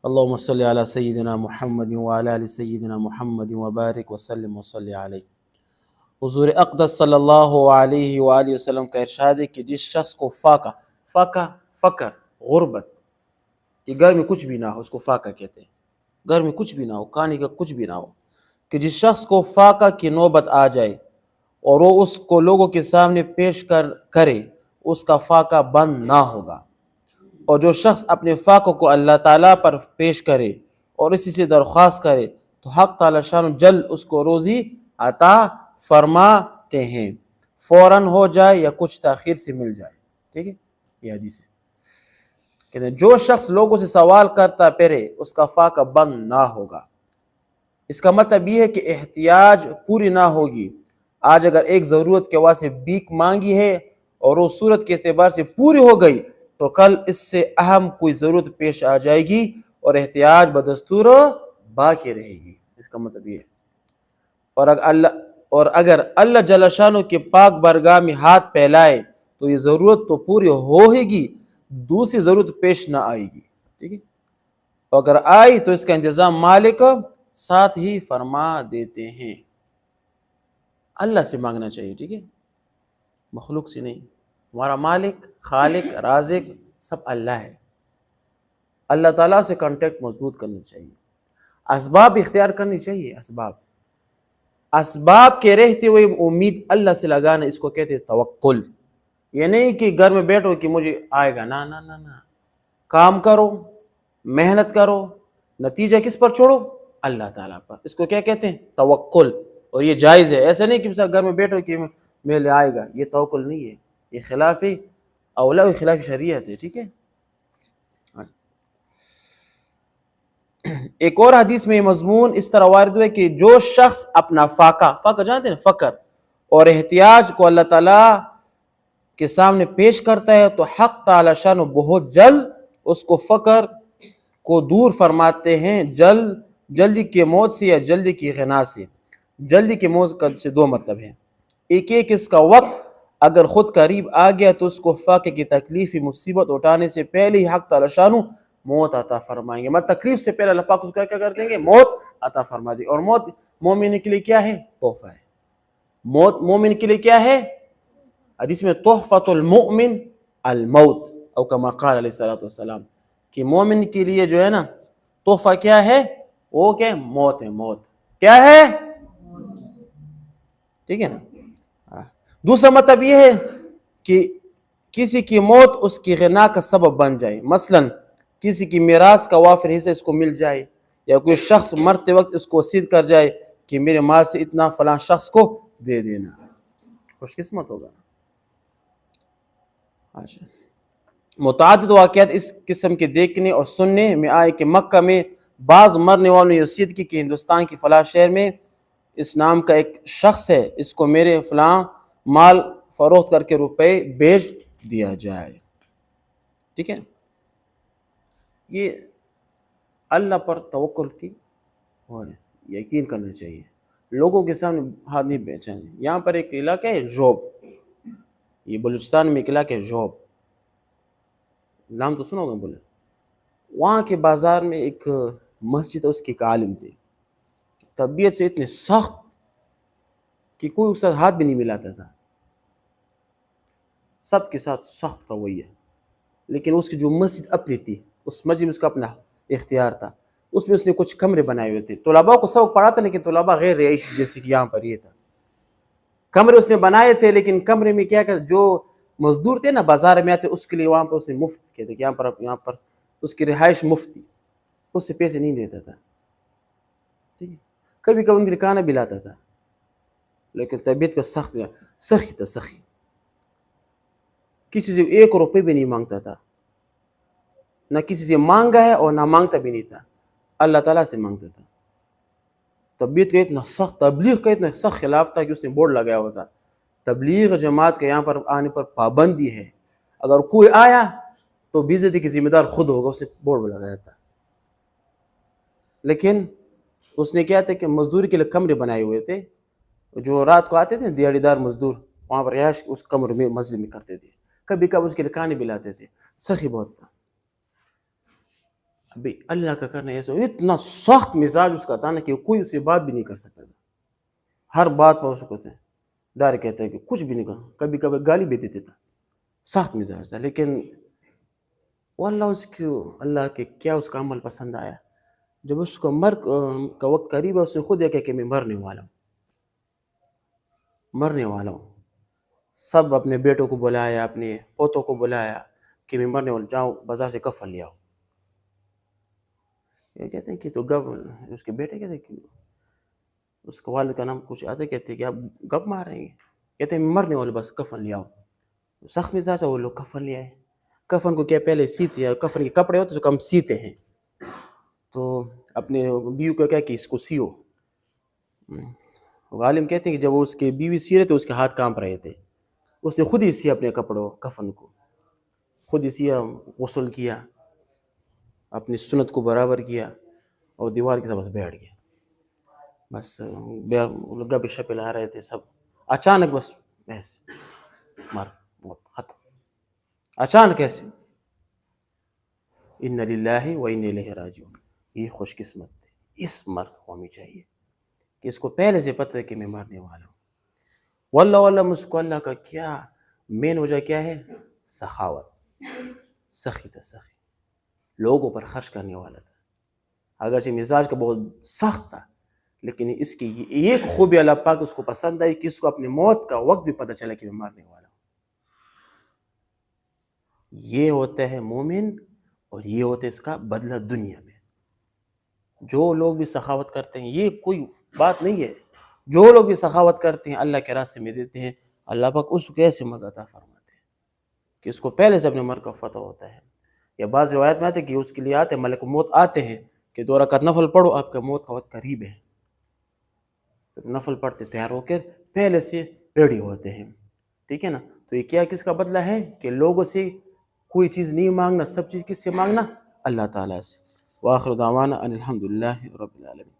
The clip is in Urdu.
اللهم صل علی سیدنا محمد وعلی آل سیدنا محمد وبارک وسلم وصلی علیہ۔ حضور اقدس صلی اللہ علیہ وآلہ وسلم کا ارشاد ہے کہ جس شخص کو فقر غربت، کہ گھر میں کچھ بھی نہ ہو، اس کو فاقہ کہتے ہیں، گھر میں کچھ بھی نہ ہو، کھانے کا کچھ بھی نہ ہو، کہ جس شخص کو فاقہ کی نوبت آ جائے اور وہ اس کو لوگوں کے سامنے پیش کرے، اس کا فاقہ بند نہ ہوگا۔ اور جو شخص اپنے فاقوں کو اللہ تعالیٰ پر پیش کرے اور اسی سے درخواست کرے تو حق تعالیٰ شان جل اس کو روزی عطا فرماتے ہیں، فوراً ہو جائے یا کچھ تاخیر سے مل جائے۔ ٹھیک ہے، یہ حدیث ہے۔ کہتے ہیں جو شخص لوگوں سے سوال کرتا پھرے اس کا فاقہ بند نہ ہوگا۔ اس کا مطلب یہ ہے کہ احتیاج پوری نہ ہوگی۔ آج اگر ایک ضرورت کے واسطے بھیک مانگی ہے اور وہ صورت کے اعتبار سے پوری ہو گئی تو کل اس سے اہم کوئی ضرورت پیش آ جائے گی اور احتیاج بدستور باقی رہے گی۔ اس کا مطلب یہ ہے۔ اور اگر اللہ جل شانہ کے پاک بارگاہ میں ہاتھ پھیلائے تو یہ ضرورت تو پوری ہوئے گی، دوسری ضرورت پیش نہ آئے گی۔ ٹھیک ہے، اور اگر آئی تو اس کا انتظام مالک ساتھ ہی فرما دیتے ہیں۔ اللہ سے مانگنا چاہیے، ٹھیک ہے، مخلوق سے نہیں۔ ہمارا مالک، خالق، رازق سب اللہ ہے۔ اللہ تعالیٰ سے کانٹیکٹ مضبوط کرنا چاہیے، اسباب اختیار کرنی چاہیے۔ اسباب کے رہتے ہوئے امید اللہ سے لگانا، اس کو کہتے ہیں توکل۔ یہ نہیں کہ گھر میں بیٹھو کہ مجھے آئے گا، نہ نہ نہ نہ، کام کرو، محنت کرو، نتیجہ کس پر چھوڑو؟ اللہ تعالیٰ پر۔ اس کو کیا کہتے ہیں؟ توکل۔ اور یہ جائز ہے، ایسا نہیں کہ مثلا گھر میں بیٹھو کہ میرے لئے آئے گا، یہ توکل نہیں ہے، یہ خلاف اولا و خلاف شریعت ہے۔ ٹھیک ہے، ایک اور حدیث میں یہ مضمون اس طرح وارد ہوئے کہ جو شخص اپنا فاقہ جانتے ہیں، فقر اور احتیاج کو اللہ تعالیٰ کے سامنے پیش کرتا ہے تو حق تعالی شان بہت جلد اس کو فقر کو دور فرماتے ہیں، جلدی کی موت سے یا جلدی کی غنا سے۔ جلدی کی موت سے دو مطلب ہیں، ایک اس کا وقت اگر خود قریب آ گیا تو اس کو فاقے کی تکلیفی مصیبت اٹھانے سے پہلے ہی حق تعالی شان موت عطا فرمائیں گے۔ مطلب تکلیف سے پہلے اللہ پاک اس کو کیا کر دیں گے؟ موت عطا فرما دیں۔ اور موت مومن کے لیے کیا ہے؟ تحفہ ہے۔ موت مومن کے لیے کیا ہے؟ حدیث میں تحفۃ المؤمن الموت، او کما قال علیہ الصلوۃ والسلام، کہ مومن کے لیے جو ہے نا تحفہ کیا ہے؟ وہ کیا ہے؟ موت ہے۔ موت کیا ہے؟ ٹھیک ہے نا۔ دوسرا مطلب یہ ہے کہ کسی کی موت اس کی غنا کا سبب بن جائے، مثلا کسی کی میراث کا وافر حصہ اس کو مل جائے، یا کوئی شخص مرتے وقت اس کو وصیت کر جائے کہ میرے مال سے اتنا فلاں شخص کو دے دینا، خوش قسمت ہوگا۔ متعدد واقعات اس قسم کے دیکھنے اور سننے میں آئے کہ مکہ میں بعض مرنے والوں نے وصیت کی کہ ہندوستان کی فلاں شہر میں اس نام کا ایک شخص ہے، اس کو میرے فلاں مال فروخت کر کے روپے بیچ دیا جائے۔ ٹھیک ہے، یہ اللہ پر توکل کی اور یقین کرنا چاہیے، لوگوں کے سامنے ہاتھ نہیں بیچانے۔ یہاں پر ایک علاقہ ہے جوب، یہ بلوچستان میں ایک علاقہ ہے جوب، نام تو سنا ہوگا بولے۔ وہاں کے بازار میں ایک مسجد ہے، اس کے ایک عالم تھے، طبیعت سے اتنے سخت کہ کوئی اس ساتھ ہاتھ بھی نہیں ملاتا تھا، سب کے ساتھ سخت رویہ۔ لیکن اس کی جو مسجد اپنی تھی، اس مسجد میں اس کا اپنا اختیار تھا، اس میں اس نے کچھ کمرے بنائے ہوئے تھے، طلباء کو سبق پڑھاتا، لیکن طلباء غیر رہائشی جیسے کہ یہاں پر یہ تھا۔ کمرے اس نے بنائے تھے، لیکن کمرے میں کیا کہ جو مزدور تھے نا بازار میں آتے، اس کے لیے وہاں پر اس نے مفت کہتے کہ یہاں پر اس کی رہائش مفتی، اس سے پیسے نہیں دیتا تھا۔ ٹھیک ہے، کبھی کبھی ان کے لیے کھانا بھی لاتا تھا، لیکن طبیعت کا سخی تھا، سخی، کسی سے 1 روپے بھی نہیں مانگتا تھا، نہ کسی سے مانگا ہے اور نہ مانگتا بھی نہیں تھا، اللہ تعالیٰ سے مانگتا تھا۔ طبیعت کا اتنا سخت، تبلیغ کا اتنا سخت خلاف تھا کہ اس نے بورڈ لگایا ہوا تھا، تبلیغ جماعت کے یہاں پر آنے پر پابندی ہے، اگر کوئی آیا تو بے عزتی کی ذمہ دار خود ہوگا، اس نے بورڈ لگایا تھا۔ لیکن اس نے کیا تھا کہ مزدوری کے لیے کمرے بنائے ہوئے تھے، جو رات کو آتے تھے دیہڑی دار مزدور، وہاں پر رہائش اس کمرے میں مسجد میں کرتے تھے، کبھی کبھی اس کے لیے کھانے بھی لاتے تھے، سخی بہت تھا۔ ابھی اللہ کا کرنا ایسا، اتنا سخت مزاج اس کا تھا نا کہ کوئی اسے بات بھی نہیں کر سکتا تھا. ہر بات پر اس کو ڈر کہتا ہے کہ کچھ بھی نہیں کرنا، کبھی کبھی گالی بھی دیتا تھا. سخت مزاج تھا. لیکن واللہ اس کو اللہ کے کیا اس کا عمل پسند آیا. جب اس کو مرگ کا وقت قریب ہے، اس نے خود یہ کہا کہ میں مرنے والا ہوں، مرنے والا ہوں. سب اپنے بیٹوں کو بلایا، اپنے پوتوں کو بلایا کہ میں مرنے والا، جاؤ بازار سے کفن لے آؤ. یہ کہتے ہیں کہ تو گپ، اس کے بیٹے کہتے ہیں کہ اس کے والد کا نام کچھ آتے، کہتے ہیں کہ آپ گپ مار رہے ہیں. کہتے ہیں میں مرنے والے، بس کفن لے آؤ. سخت مزاج ہے، وہ لوگ کفن لے آئے. کفن کو کیا پہلے سیتے ہیں، کفن کے کپڑے ہوتے تو کم سیتے ہیں. تو اپنے بیوی کو کہا کہ اس کو سیو. غالب کہتے ہیں کہ جب وہ اس کے بیوی سی رہے تو اس کے ہاتھ کانپ رہے تھے. اس نے خود ہی سیا اپنے کپڑوں کفن کو، خود ہی سیا، غسل کیا، اپنی سنت کو برابر کیا اور دیوار کے ساتھ بس بیٹھ گیا. بس گپ شپ لا رہے تھے سب. اچانک بس ایسے مر، موت ختم. اچانک ایسے. ان للہ و انا الیہ راجعون. یہ خوش قسمت ہے، اس مرگ ہونی چاہیے کہ اس کو پہلے سے پتہ ہے کہ میں مرنے والا ہوں. واللہ واللہ مجھ کو اللہ کا کیا مین وجہ کیا ہے؟ سخاوت. سخی تھا، سخی، لوگوں پر خرچ کرنے والا تھا. اگرچہ مزاج کا بہت سخت تھا، لیکن اس کی ایک خوبی اللہ پاک اس کو پسند آئی کہ اس کو اپنی موت کا وقت بھی پتہ چلا کہ میں مرنے والا ہوں. یہ ہوتا ہے مومن، اور یہ ہوتا ہے اس کا بدلہ دنیا میں. جو لوگ بھی سخاوت کرتے ہیں، یہ کوئی بات نہیں ہے، جو لوگ بھی سخاوت کرتے ہیں اللہ کے راستے میں دیتے ہیں، اللہ پاک اس کو کیسے مرگ عطا فرماتے ہیں کہ اس کو پہلے سے اپنے مرگ کا فتح ہوتا ہے. یا بعض روایت میں آتے ہیں کہ اس کے لیے آتے ہیں ملک موت، آتے ہیں کہ 2 رکعت نفل پڑھو، آپ کا موت کا وقت قریب ہے. نفل پڑھتے تیار ہو کر پہلے سے ریڈی ہوتے ہیں. ٹھیک ہے نا. تو یہ کیا کس کا بدلہ ہے کہ لوگوں سے کوئی چیز نہیں مانگنا، سب چیز کس سے مانگنا؟ اللہ تعالیٰ سے. وآخر دعوانا ان الحمد للہ رب العالمین.